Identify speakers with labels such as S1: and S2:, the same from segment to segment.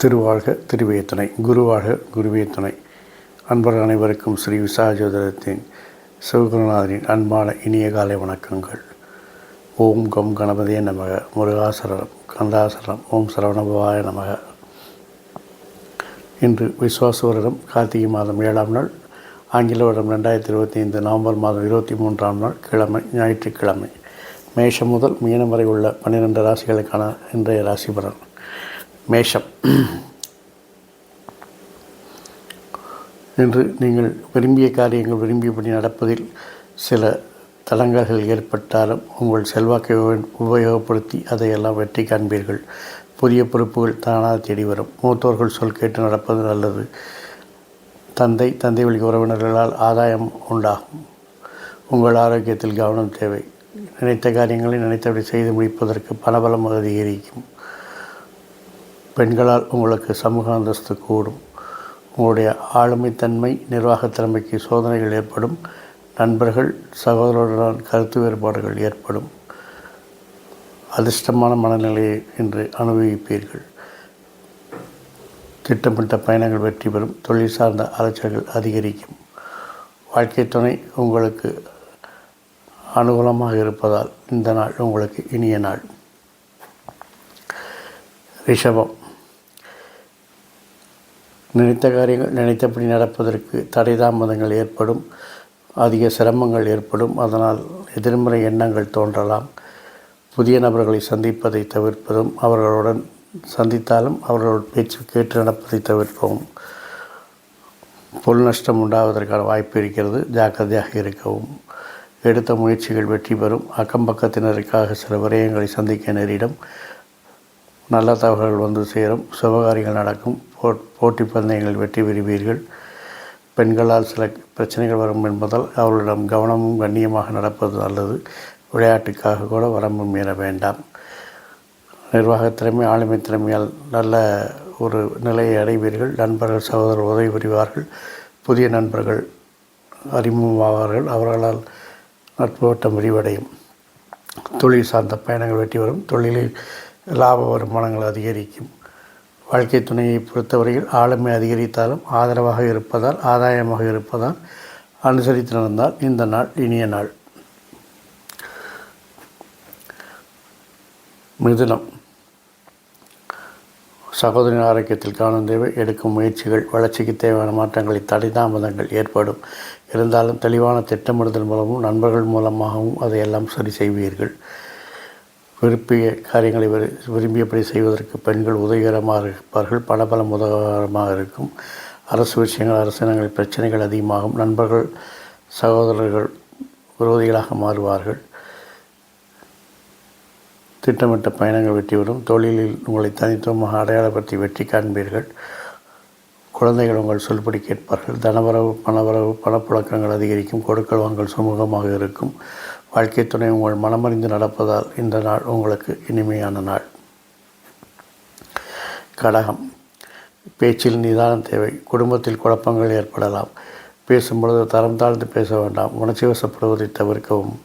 S1: திருவாழ்க திருவே துணை, குருவாழ்க குருவே துணை. அன்பர்கள் அனைவருக்கும் ஸ்ரீ விசாஜோதரத்தின் சிவகுருநாதரின் அன்பான இனிய காலை வணக்கங்கள். ஓம் கம் கணபதியே நமக, முருகாசரணம், கந்தாசரணம், ஓம் சரவணபவாய நமக. இன்று விஸ்வாச வருடம் கார்த்திகை மாதம் 7ஆம் நாள், ஆங்கில வருடம் 2025 நவம்பர் மாதம் 23ஆம் நாள், கிழமை, ஞாயிற்றுக்கிழமை. மேஷம் முதல் மீனம் வரை உள்ள 12 ராசிகளுக்கான இன்றைய ராசி பலன். மேஷம். இன்று நீங்கள் விரும்பிய காரியங்கள் விரும்பியபடி நடப்பதில் சில தடங்கல்கள் ஏற்பட்டாலும் உங்கள் செல்வாக்கை உபயோகப்படுத்தி அதையெல்லாம் வெற்றி காண்பீர்கள். புதிய பொறுப்புகள் தானாக தேடி வரும். மூத்தோர்கள் சொல் கேட்டு நடப்பது நல்லது. தந்தை வழி உறவினர்களால் ஆதாயம் உண்டாகும். உங்கள் ஆரோக்கியத்தில் கவனம் தேவை. நினைத்த காரியங்களை நினைத்தபடி செய்து முடிப்பதற்கு பணபலம் அதிகரிக்கும். பெண்களால் உங்களுக்கு சமூக அந்தஸ்து கூடும். உங்களுடைய ஆளுமைத்தன்மை, நிர்வாகத்திறமைக்கு சோதனைகள் ஏற்படும். நண்பர்கள், சகோதரருடன் கருத்து வேறுபாடுகள் ஏற்படும். அதிர்ஷ்டமான மனநிலையை இன்று அனுபவிப்பீர்கள். திட்டமிட்ட பயணங்கள் வெற்றி பெறும். தொழில் சார்ந்த அலைச்சல்கள் அதிகரிக்கும். வாழ்க்கை துணை உங்களுக்கு அனுகூலமாக இருப்பதால் இந்த நாள் உங்களுக்கு இனிய நாள். ரிஷபம். நினைத்த காரியங்கள் நினைத்தபடி நடப்பதற்கு தடை தாமதங்கள் ஏற்படும். அதிக சிரமங்கள் ஏற்படும். அதனால் எதிர்மறை எண்ணங்கள் தோன்றலாம். புதிய நபர்களை சந்திப்பதை தவிர்ப்பதும், அவர்களுடன் சந்தித்தாலும் அவர்கள் பேச்சு கேட்டு நடப்பதை தவிர்க்கவும். பொருள் நஷ்டம் உண்டாவதற்கான வாய்ப்பு இருக்கிறது. ஜாக்கிரதையாக இருக்கவும். எடுத்த முயற்சிகள் வெற்றி பெறும். அக்கம்பக்கத்தினருக்காக சில விரயங்களை சந்திக்க நேரிடும். நல்ல தகவல்கள் வந்து சேரும். சுபகாரியங்கள் நடக்கும். போட்டி பந்தயங்கள் வெற்றி பெறுவீர்கள். பெண்களால் சில பிரச்சனைகள் வரும் என்பதால் அவர்களிடம் கவனமும் கண்ணியமாக நடப்பது நல்லது. விளையாட்டுக்காக கூட வரம்பு மீற வேண்டாம். நிர்வாகத்திறமை, ஆளுமை திறமையால் நல்ல ஒரு நிலையை அடைவீர்கள். நண்பர்கள், சகோதரர் உதவி புரிவார்கள். புதிய நண்பர்கள் அறிமுகமாவார்கள். அவர்களால் நட்பு வட்டம் விரிவடையும். தொழில் சார்ந்த பயணங்கள் வெற்றி வரும். தொழிலில் லாப வருமானங்கள் அதிகரிக்கும். வாழ்க்கை துணையை பொறுத்தவரையில் ஆளுமை அதிகரித்தாலும் ஆதரவாக இருப்பதால், ஆதாயமாக இருப்பதால் அனுசரித்து நடந்தால் இந்த நாள் இனிய நாள். மிதுனம். சகோதரின் ஆரோக்கியத்தில் கவனம் தேவை. எடுக்கும் முயற்சிகள் வளர்ச்சிக்கு தேவையான மாற்றங்களை தடை தாமதங்கள் ஏற்படும். இருந்தாலும் தெளிவான திட்டமிடுதல் மூலமும் நண்பர்கள் மூலமாகவும் அதையெல்லாம் சரி செய்வீர்கள். விரும்பிய காரியங்களை விரும்பியபடி செய்வதற்கு பெண்கள் உதவிகரமாக இருப்பார்கள். பணபலம் உதவிகரமாக இருக்கும். அரசு விஷயங்கள், அரசினங்கள் பிரச்சனைகள் அதிகமாகும். நண்பர்கள், சகோதரர்கள் விரோதிகளாக மாறுவார்கள். திட்டமிட்ட பயணங்கள் வெற்றி வரும். தொழிலில் உங்களை தனித்துவமாக அடையாளப்படுத்தி வெற்றி காண்பீர்கள். குழந்தைகள் உங்கள் சொல்படி கேட்பார்கள். தனவரவு, பணவரவு, பணப்புழக்கங்கள் அதிகரிக்கும். கொடுக்கல் வாங்கல் சுமூகமாக இருக்கும். வாழ்க்கை துணை உங்கள் மனமறிந்து நடப்பதால் இந்த நாள் உங்களுக்கு இனிமையான நாள். கடகம். பேச்சில் நிதானம் தேவை. குடும்பத்தில் குழப்பங்கள் ஏற்படலாம். பேசும்பொழுது தரம் தாழ்ந்து பேச வேண்டாம். உணர்ச்சி வசப்படுவதை தவிர்க்கவும்.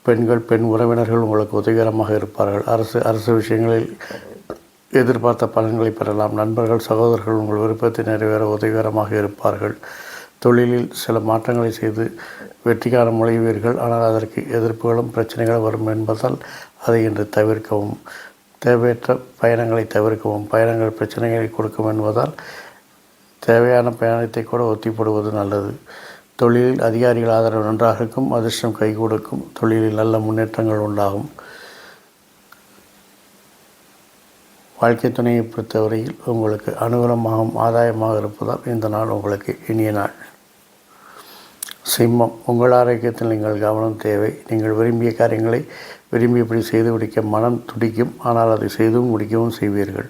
S1: பெண்கள், பெண் உறவினர்கள் உங்களுக்கு உதவிகரமாக இருப்பார்கள். அரசு விஷயங்களில் எதிர்பார்த்த பலன்களை பெறலாம். நண்பர்கள், சகோதரர்கள் உங்கள் விருப்பத்தை நிறைவேற உதவிகரமாக இருப்பார்கள். தொழிலில் சில மாற்றங்களை செய்து வெற்றி காண முனைவீர்கள். ஆனால் அதற்கு எதிர்ப்புகளும் பிரச்சனைகளும் வரும் என்பதால் அதை இன்று தவிர்க்கவும். தேவையற்ற பயணங்களை தவிர்க்கவும். பயணங்கள் பிரச்சனைகளை கொடுக்கும் என்பதால் தேவையான பயணத்தை கூட ஒத்திப்படுவது நல்லது. தொழிலில் அதிகாரிகள் ஆதரவு நன்றாக இருக்கும். அதிர்ஷ்டம் கை கொடுக்கும். தொழிலில் நல்ல முன்னேற்றங்கள் உண்டாகும். வாழ்க்கை துணையை பொறுத்தவரையில் உங்களுக்கு அனுகூலமாகவும் ஆதாயமாக இருப்பதால் இந்த நாள் உங்களுக்கு இனிய நாள். சிம்மம். உங்கள் ஆரோக்கியத்தில் நீங்கள் கவனம் தேவை. நீங்கள் விரும்பிய காரியங்களை விரும்பியபடி செய்து முடிக்க மனம் துடிக்கும். ஆனால் அதை செய்தும் முடிக்கவும் செய்வீர்கள்.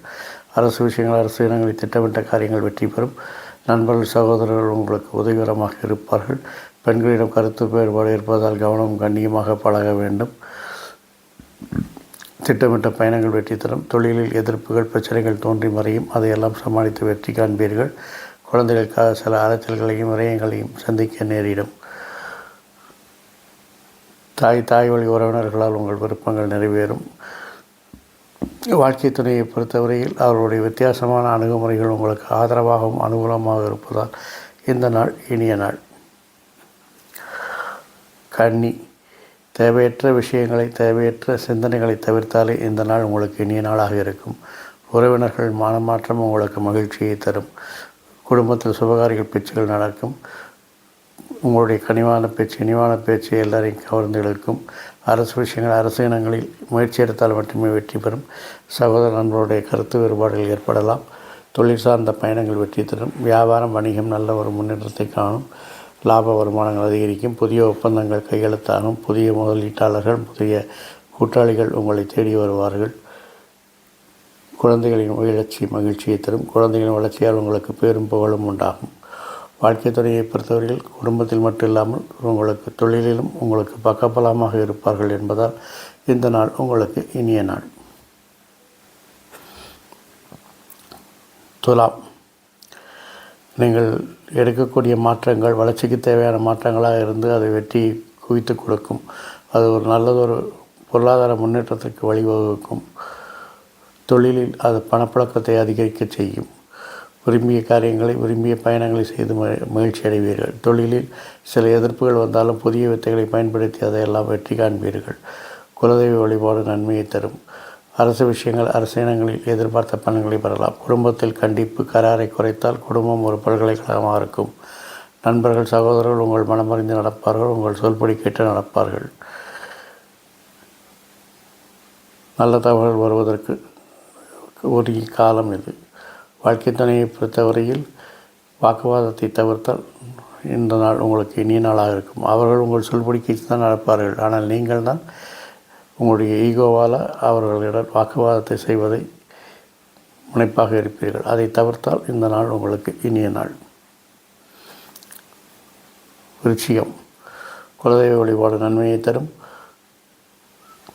S1: அரசு விஷயங்கள், அரசு இனங்களில் திட்டமிட்ட காரியங்கள் வெற்றி பெறும். நண்பர்கள், சகோதரர்கள் உங்களுக்கு உதவிகரமாக இருப்பார்கள். பெண்களிடம் கருத்து வேறுபாடு இருப்பதால் கவனம் கண்ணியமாக பழக வேண்டும். திட்டமிட்ட பயணங்கள் வெற்றி தரும். தொழிலில் எதிர்ப்புகள், பிரச்சனைகள் தோன்றி மறையும். அதையெல்லாம் சமாளித்து வெற்றி காண்பீர்கள். குழந்தைகளுக்காக சில அலைச்சல்களையும் விரயங்களையும் சந்திக்க நேரிடும். தாய் வழி உறவினர்களால் உங்கள் விருப்பங்கள் நிறைவேறும். வாழ்க்கை துணையை பொறுத்தவரையில் அவர்களுடைய வித்தியாசமான அணுகுமுறைகள் உங்களுக்கு ஆதரவாகவும் அனுகூலமாக இருப்பதால் இந்த நாள் இனிய நாள். கன்னி, தேவையற்ற விஷயங்களை தேவையற்ற சிந்தனைகளை தவிர்த்தாலே இந்த நாள் உங்களுக்கு இனிய நாளாக இருக்கும். உறவினர்கள் மனமாற்றம் உங்களுக்கு மகிழ்ச்சியை தரும். குடும்பத்தில் சுபகாரிகள் பேச்சுகள் நடக்கும். உங்களுடைய கனிவான பேச்சு இனிவான பேச்சு எல்லாரையும் கவர்ந்து இழுக்கும். அரசு விஷயங்கள் அரசு இனங்களில் முயற்சி எடுத்தால் மட்டுமே வெற்றி பெறும். சகோதர நண்பர்களுடைய கருத்து வேறுபாடுகள் ஏற்படலாம். தொழில் சார்ந்த பயணங்கள் வெற்றி தரும். வியாபாரம் வணிகம் நல்ல ஒரு முன்னேற்றத்தை காணும். லாப வருமானங்கள் அதிகரிக்கும். புதிய ஒப்பந்தங்கள் கையெழுத்தாகும். புதிய முதலீட்டாளர்கள் புதிய கூட்டாளிகள் உங்களை தேடி வருவார்கள். குழந்தைகளின் வளர்ச்சி மகிழ்ச்சியை தரும். குழந்தைகளின் வளர்ச்சியால் உங்களுக்கு பேரும் புகழும் உண்டாகும். வாழ்க்கை துறையை பொறுத்தவரையில் குடும்பத்தில் மட்டும் இல்லாமல் உங்களுக்கு தொழிலிலும் உங்களுக்கு பக்கபலமாக இருப்பார்கள் என்பதால் இந்த நாள் உங்களுக்கு இனிய நாள். துலாம், நீங்கள் எடுக்கக்கூடிய மாற்றங்கள் வளர்ச்சிக்கு தேவையான மாற்றங்களாக இருந்து அதை வெற்றி குவித்து கொடுக்கும். அது ஒரு நல்லதொரு பொருளாதார முன்னேற்றத்திற்கு வழிவகுக்கும். தொழிலில் அது பணப்புழக்கத்தை அதிகரிக்க செய்யும். விரும்பிய காரியங்களை விரும்பிய பயணங்களை செய்து மகிழ்ச்சி அடைவீர்கள். தொழிலில் சில எதிர்ப்புகள் வந்தாலும் புதிய வித்தைகளை பயன்படுத்தி அதையெல்லாம் வெற்றி காண்பீர்கள். குலதெய்வ வழிபாடு நன்மையை தரும். அரசு விஷயங்கள் அரசினங்களில் எதிர்பார்த்த பலன்களை பெறலாம். குடும்பத்தில் கண்டிப்பு கராரை குறைத்தால் குடும்பம் ஒரு பல்கலைக்கழகமாக இருக்கும். நண்பர்கள் சகோதரர்கள் உங்கள் மனமறிந்து நடப்பார்கள். உங்கள் சொல்படி கேட்டு நடப்பார்கள். நல்ல தகவல்கள் வருவதற்கு ஒரு காலம் இது. வாழ்க்கை துணையை பொறுத்தவரையில் வாக்குவாதத்தை தவிர்த்தால் இந்த நாள் உங்களுக்கு இனிய நாளாக இருக்கும். அவர்கள் உங்கள் சொல்படிக்கு தான் நடப்பார்கள். ஆனால் நீங்கள் தான் உங்களுடைய ஈகோவால் அவர்களிடம் வாக்குவாதத்தை செய்வதை முனைப்பாக இருப்பீர்கள். அதை தவிர்த்தால் இந்த நாள் உங்களுக்கு இனிய நாள். விருச்சிகம், குலதெய்வ வழிபாடு நன்மையை தரும்.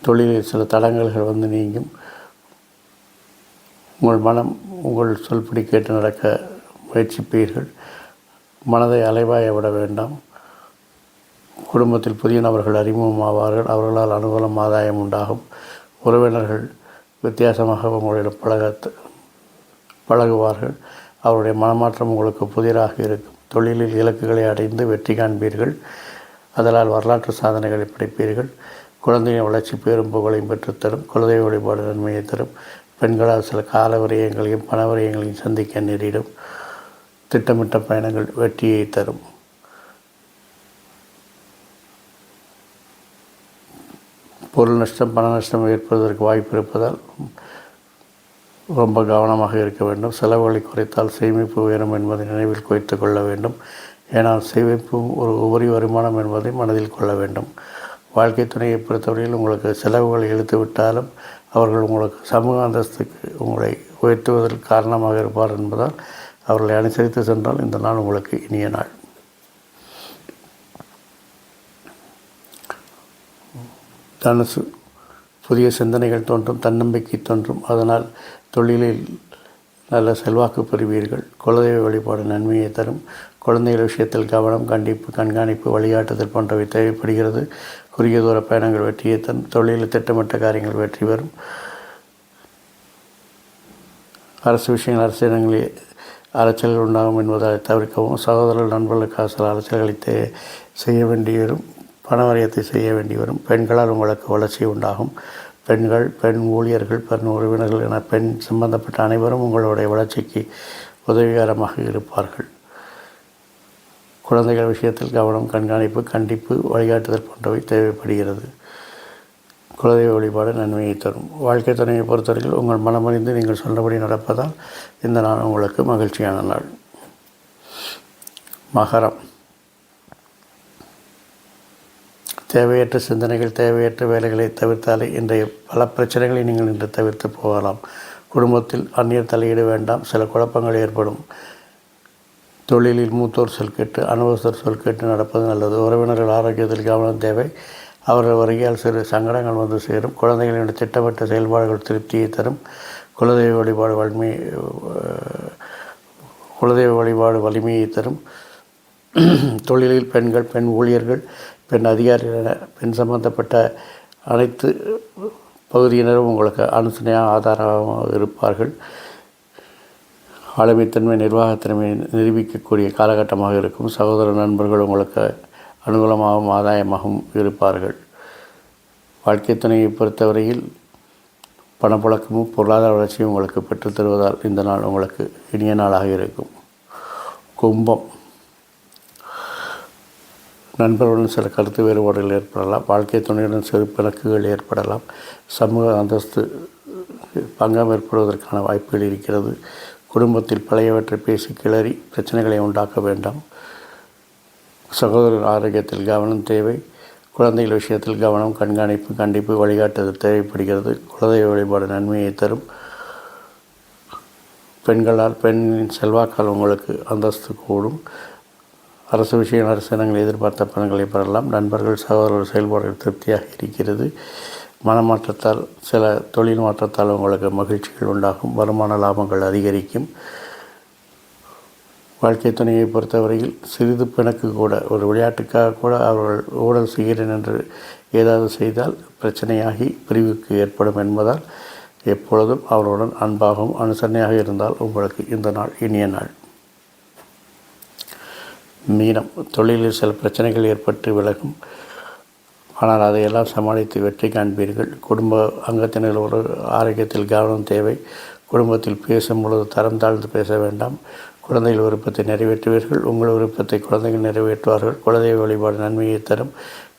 S1: தொழிலில் சில தடங்கல்கள் வந்து நீங்கும். உங்கள் மனம் உங்கள் சொல்படி கேட்டு நடக்க முயற்சிப்பீர்கள். மனதை அலைவாய விட வேண்டாம். குடும்பத்தில் புதிய நபர்கள் அறிமுகமாவார்கள். அவர்களால் அனுகூலம் ஆதாயம் உண்டாகும். உறவினர்கள் வித்தியாசமாக உங்களிடம் பழகுவார்கள். அவருடைய மனமாற்றம் உங்களுக்கு புதிராக இருக்கும். தொழிலில் இலக்குகளை அடைந்து வெற்றி காண்பீர்கள். அதனால் வரலாற்று சாதனைகளை படைப்பீர்கள். குழந்தையின் வளர்ச்சி பேரும் புகழையும் பெற்றுத்தரும். குலதெய்வ வழிபாடு நன்மையை தரும். பெண்களால் சில கால விரயங்களையும் பண விரயங்களையும் சந்திக்க நேரிடும். திட்டமிட்ட பயணங்கள் வெற்றியை தரும். பொருள் நஷ்டம் பண நஷ்டம் ஏற்படுவதற்கு வாய்ப்பு இருப்பதால் ரொம்ப கவனமாக இருக்க வேண்டும். செலவுகளை குறைத்தால் சேமிப்பு உயரும் என்பதை நினைவில் வைத்து கொள்ள வேண்டும். ஏனால் சேமிப்பு ஒரு உபரி வருமானம் என்பதை மனதில் கொள்ள வேண்டும். வாழ்க்கை துணையை பொறுத்தவரையில் உங்களுக்கு செலவுகளை இழுத்து விட்டாலும் அவர்கள் உங்களுக்கு சமூக அந்தஸ்துக்கு உங்களை உயர்த்துவதற்கு காரணமாக இருப்பார் என்பதால் அவர்களை அனுசரித்து சென்றால் இந்த நாள் உங்களுக்கு இனிய நாள். தனுசு, புதிய சிந்தனைகள் தோன்றும். தன்னம்பிக்கை தோன்றும். அதனால் தொழிலில் நல்ல செல்வாக்கு பெறுவீர்கள். குலதெய்வ வழிபாடு நன்மையை தரும். குழந்தைகள் விஷயத்தில் கவனம் கண்டிப்பு கண்காணிப்பு வழிகாட்டுதல் போன்றவை தேவைப்படுகிறது. குறுகிய தூர பயணங்கள் வெற்றியை தரும். தொழிலில் திட்டமிட்ட காரியங்கள் வெற்றி பெறும். அரசு விஷயங்கள் அரசு இடங்களில் அலைச்சல்கள் உண்டாகும் என்பதை தவிர்க்கவும். சகோதரர்கள் நண்பர்களுக்காக சில அலைச்சல்களை செய்ய வேண்டி வரும். பண வரையத்தை செய்ய வேண்டி வரும். பெண்களால் உங்களுக்கு வளர்ச்சி உண்டாகும். பெண்கள் பெண் ஊழியர்கள் பெண் உறவினர்கள் என பெண் சம்பந்தப்பட்ட அனைவரும் உங்களுடைய வளர்ச்சிக்கு உதவிகரமாக இருப்பார்கள். குழந்தைகள் விஷயத்தில் கவனம் கண்காணிப்பு கண்டிப்பு வழிகாட்டுதல் போன்றவை தேவைப்படுகிறது. குலதெய்வ வழிபாடு நன்மையை தரும். வாழ்க்கை துணையை பொறுத்தவரையில் உங்கள் மனமறிந்து நீங்கள் சொன்னபடி நடப்பதால் இந்த நாள் உங்களுக்கு மகிழ்ச்சியான நாள். மகரம், தேவையற்ற சிந்தனைகள் தேவையற்ற வேலைகளை தவிர்த்தாலே இன்றைய பல பிரச்சனைகளை நீங்கள் இன்று தவிர்த்து போகலாம். குடும்பத்தில் அந்நியர் தலையீடு வேண்டாம். சில குழப்பங்கள் ஏற்படும். தொழிலில் மூத்தோர் சொல் கேட்டு அனுபவஸ்தர் சொல் கேட்டு நடப்பது நல்லது. உறவினர்கள் ஆரோக்கியத்தில் கவனம் தேவை. அவர்கள் வருகையால் சிறு சங்கடங்கள் வந்து சேரும். குழந்தைகளின் திட்டமிட்ட செயல்பாடுகள் திருப்தியை தரும். குலதெய்வ வழிபாடு குலதெய்வ வழிபாடு வலிமையை தரும். தொழிலில் பெண்கள், பெண் ஊழியர்கள், பெண் அதிகாரிகள் என பெண் சம்பந்தப்பட்ட அனைத்து பகுதியினரும் உங்களுக்கு அனுசரணையாக ஆதாரமாக இருப்பார்கள். ஆளுமைத்தன்மை, நிர்வாகத்திறமை நிரூபிக்கக்கூடிய காலகட்டமாக இருக்கும். சகோதர நண்பர்கள் உங்களுக்கு அனுகூலமாகவும் ஆதாயமாகவும் இருப்பார்கள். வாழ்க்கை துணையை பொறுத்தவரையில் பணப்புழக்கமும் பொருளாதார வளர்ச்சியும் உங்களுக்கு பெற்றுத்தருவதால் இந்த நாள் உங்களுக்கு இனிய நாளாக இருக்கும். கும்பம், நண்பர்களுடன் சில கருத்து வேறுபாடுகள் ஏற்படலாம். வாழ்க்கை துணையுடன் சிறு பிணக்குகள் ஏற்படலாம். சமூக அந்தஸ்து பங்கம் ஏற்படுவதற்கான வாய்ப்புகள் இருக்கிறது. குடும்பத்தில் பழையவற்றை பேசி கிளறி பிரச்சனைகளை உண்டாக்க வேண்டாம். சகோதரர் ஆரோக்கியத்தில் கவனம் தேவை. குழந்தைகள் விஷயத்தில் கவனம், கண்காணிப்பு, கண்டிப்பு, வழிகாட்டுதல் தேவைப்படுகிறது. குலதெய்வ வழிபாடு நன்மையை தரும். பெண்களால், பெண்ணின் செல்வாக்கால் உங்களுக்கு அந்தஸ்து கூடும். அரசு விஷயம், அரசினங்கள் எதிர்பார்த்த பலன்களை பெறலாம். நண்பர்கள், சகோதரர்கள் செயல்பாடுகள் திருப்தியாக இருக்கிறது. மனமாற்றத்தால், சில தொழில் மாற்றத்தால் உங்களுக்கு மகிழ்ச்சிகள் உண்டாகும். வருமான லாபங்கள் அதிகரிக்கும். வாழ்க்கை துணையை பொறுத்தவரையில் சிறிது பிணக்கு கூட, ஒரு விளையாட்டுக்காக கூட அவர்கள் ஊழல் செய்கிறேன் என்று ஏதாவது செய்தால் பிரச்சனையாகி பிரிவுக்கு ஏற்படும் என்பதால் எப்பொழுதும் அவருடன் அன்பாகவும் அனுசரணையாக இருந்தால் உங்களுக்கு இந்த நாள் இனிய நாள். மீனம், தொழிலில் சில பிரச்சனைகள் ஏற்பட்டு விலகும். ஆனால் அதையெல்லாம் சமாளித்து வெற்றி காண்பீர்கள். குடும்ப அங்கத்தினர் ஒரு ஆரோக்கியத்தில் கவனம் தேவை. குடும்பத்தில் பேசும் பொழுது தரம் தாழ்ந்து பேச வேண்டாம். குழந்தைகள் விருப்பத்தை நிறைவேற்றுவீர்கள். உங்கள் விருப்பத்தை குழந்தைகள் நிறைவேற்றுவார்கள். குலதெய்வ வழிபாடு நன்மையை தரும்.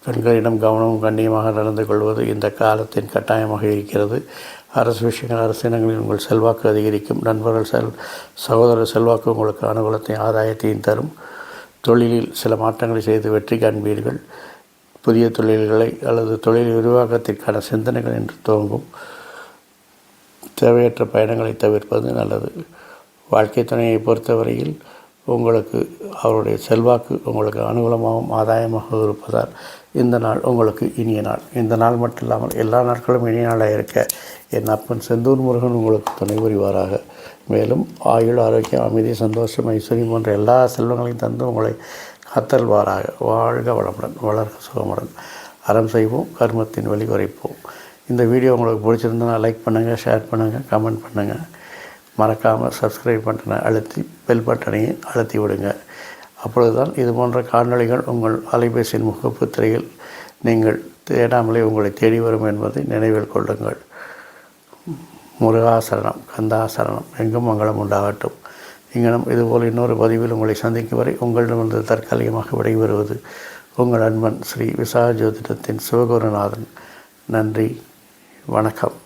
S1: பெண்களிடம் கவனமும் கண்ணியமாக நடந்து கொள்வது இந்த காலத்தின் கட்டாயமாக இருக்கிறது. அரசு விஷயங்கள், அரசினங்களில் உங்கள் செல்வாக்கு அதிகரிக்கும். நண்பர்கள், சகோதர செல்வாக்கு உங்களுக்கு அனுகூலத்தை, ஆதாயத்தையும் தரும். தொழிலில் சில மாற்றங்களை செய்து வெற்றி காண்பீர்கள். புதிய தொழில்களை அல்லது தொழில் விரிவாக்கத்திற்கான சிந்தனைகள் என்று துவங்கும். தேவையற்ற பயணங்களை தவிர்ப்பது நல்லது. வாழ்க்கை துணையை பொறுத்தவரையில் உங்களுக்கு அவருடைய செல்வாக்கு உங்களுக்கு அனுகூலமாகவும் ஆதாயமாக இருப்பதால் இந்த நாள் உங்களுக்கு இனிய நாள். இந்த நாள் மட்டும் இல்லாமல் எல்லா நாட்களும் இனிய நாளாக இருக்க என் அப்பன் செந்தூர் முருகன் உங்களுக்கு துணை புரிவாராக. மேலும் ஆயுள், ஆரோக்கியம், அமைதி, சந்தோஷம், ஐஸ்வர்யம் போன்ற எல்லா செல்வங்களையும் தந்து உங்களை காத்தல்வாராக. வாழ்க வளமுடன், வளர்க சுகமுடன். அறம் செய்வோம், கர்மத்தின் வழி குறைப்போம். இந்த வீடியோ உங்களுக்கு பிடிச்சிருந்தனா லைக் பண்ணுங்கள், ஷேர் பண்ணுங்கள், கமெண்ட் பண்ணுங்கள். மறக்காமல் சப்ஸ்கிரைப் பட்டனை அழுத்தி பெல் பட்டனையும் அழுத்தி விடுங்க. அப்பொழுது தான் இது போன்ற காணொளிகள் உங்கள் அலைபேசியின் முகப்பு திரையில் நீங்கள் தேடாமலே உங்களை தேடி வரும் என்பதை நினைவில் கொள்ளுங்கள். முருகாசரணம், கந்தாசரணம், எங்கும் மங்களம் உண்டாகட்டும். இங்கனம் இதுபோல் இன்னொரு பதிவில் உங்களை சந்திக்கும் வரை உங்களிடமிருந்து தற்காலிகமாக விடைபெறுவது உங்கள் அன்பன் ஸ்ரீ விசாக ஜோதிடத்தின் சிவகுருநாதன். நன்றி, வணக்கம்.